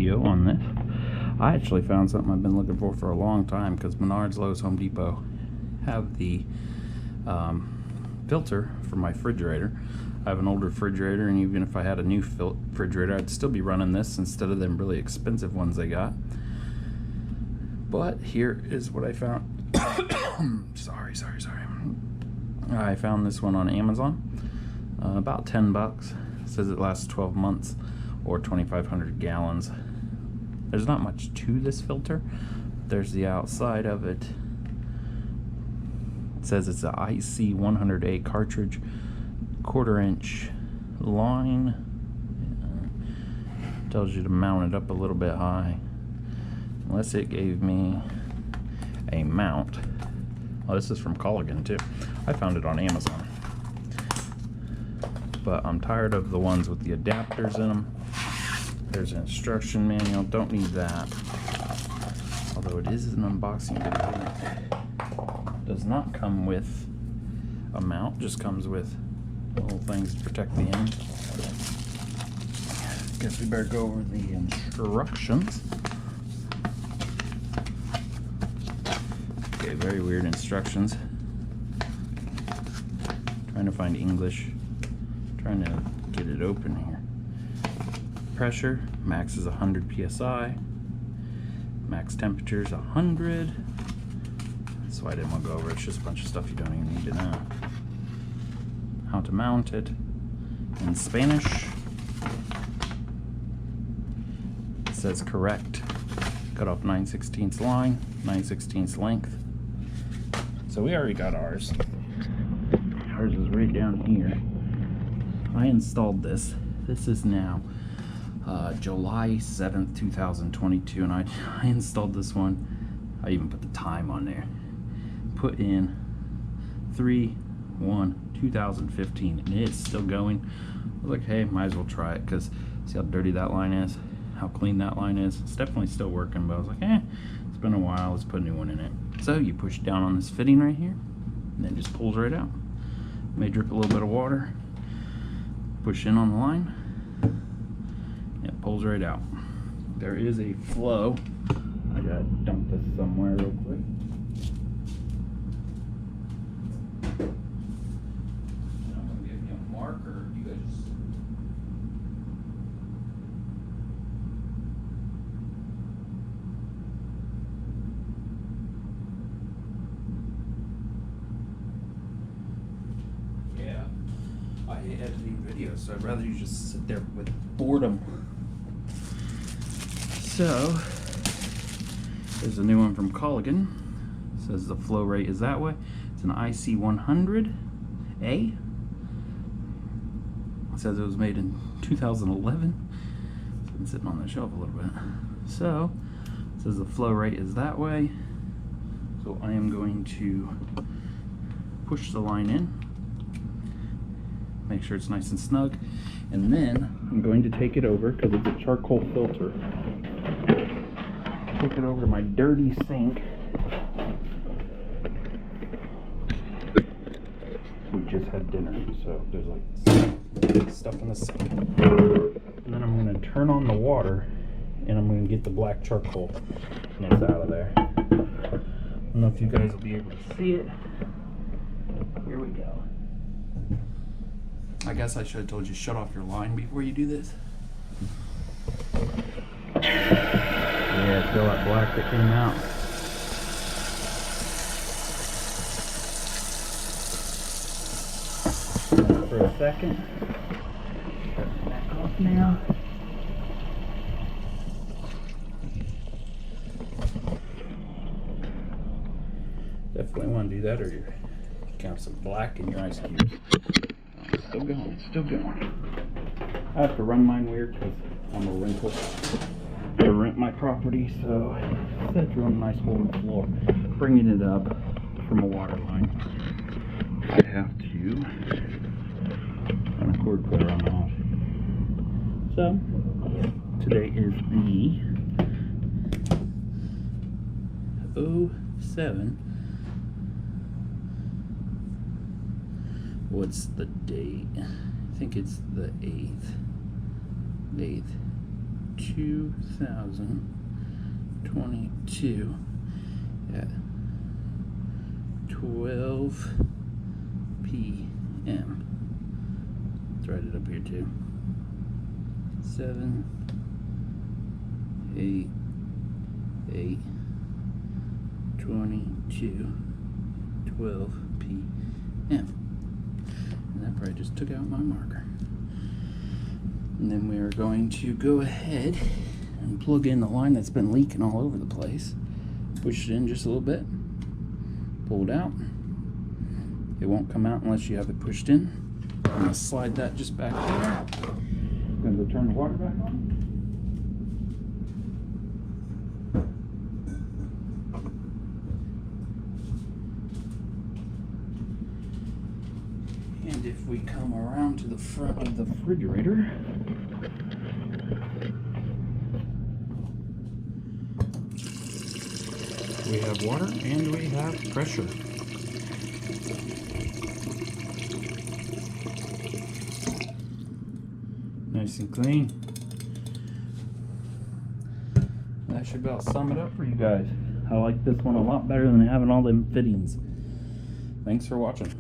video on this. I actually found something I've been looking for a long time, because Menards, Lowe's, Home Depot have the filter for my refrigerator. I have an older refrigerator, and even if I had a new refrigerator, I'd still be running this instead of them really expensive ones they got. But here is what I found. sorry. I found this one on Amazon. About 10 bucks. It says it lasts 12 months or 2,500 gallons. There's not much to this filter. There's the outside of it. It says it's a IC-100A cartridge, 1/4 inch line. Tells you to mount it up a little bit high. Unless it gave me a mount. Oh, this is from Culligan too. I found it on Amazon. But I'm tired of the ones with the adapters in them. There's an instruction manual, don't need that. Although it is an unboxing video. It does not come with a mount, just comes with little things to protect the end. Guess we better go over the instructions. Okay, very weird instructions. Trying to find English. Trying to get it open here. Pressure, max is 100 psi. Max temperature is 100. That's why I didn't want to go over it. It's just a bunch of stuff you don't even need to know. How to mount it in Spanish. It says correct. Cut off 9/16 line, 9/16 length. So we already got ours. Ours is right down here. I installed this. This is now July 7th, 2022, and I installed this one. I even put the time on there. Put in 3/1/2015, and it's still going. I was like, hey, might as well try it, because see how dirty that line is, how clean that line is. It's definitely still working, but I was like, it's been a while, let's put a new one in it. So you push down on this fitting right here, and then it just pulls right out. May drip a little bit of water. Push in on the line, it pulls right out. There is a flow. I gotta dump this somewhere real quick. I'm gonna give you a marker. You guys just... I hate editing videos, so I'd rather you just sit there with boredom. So, there's a new one from Culligan. It says the flow rate is that way. It's an IC-100A. It says it was made in 2011. It's been sitting on the shelf a little bit. So, it says the flow rate is that way. So I am going to push the line in. Make sure it's nice and snug, and then I'm going to take it over, because it's a charcoal filter. Take it over to my dirty sink. We just had dinner, so there's like stuff in the sink. And then I'm going to turn on the water, and I'm going to get the black charcoal out of there. I don't know if you guys will be able to see it. Here we go. I guess I should have told you shut off your line before you do this. Yeah, feel that black that came out. For a second. Shut it back off now. Definitely want to do that, or you have some black in your ice cubes. Still going, still going. I have to run mine weird because I'm a rental. I rent my property, so I had to run a nice hole in the floor. Bringing it up from a water line, I have to run a cord cutter on off. So, today is the 07. What's the date? I think it's the 8th. 2022 at 12 p.m. Let's write it up here too. 7, 8, 8, 22, 12 p.m. And that probably just took out my marker. And then we are going to go ahead and plug in the line that's been leaking all over the place. Push it in just a little bit. Pull it out. It won't come out unless you have it pushed in. I'm going to slide that just back there. I'm going to go turn the water back on. And if we come around to the front of the refrigerator, we have water and we have pressure. Nice and clean. That should about sum it up for you guys. I like this one a lot better than having all them fittings. Thanks for watching.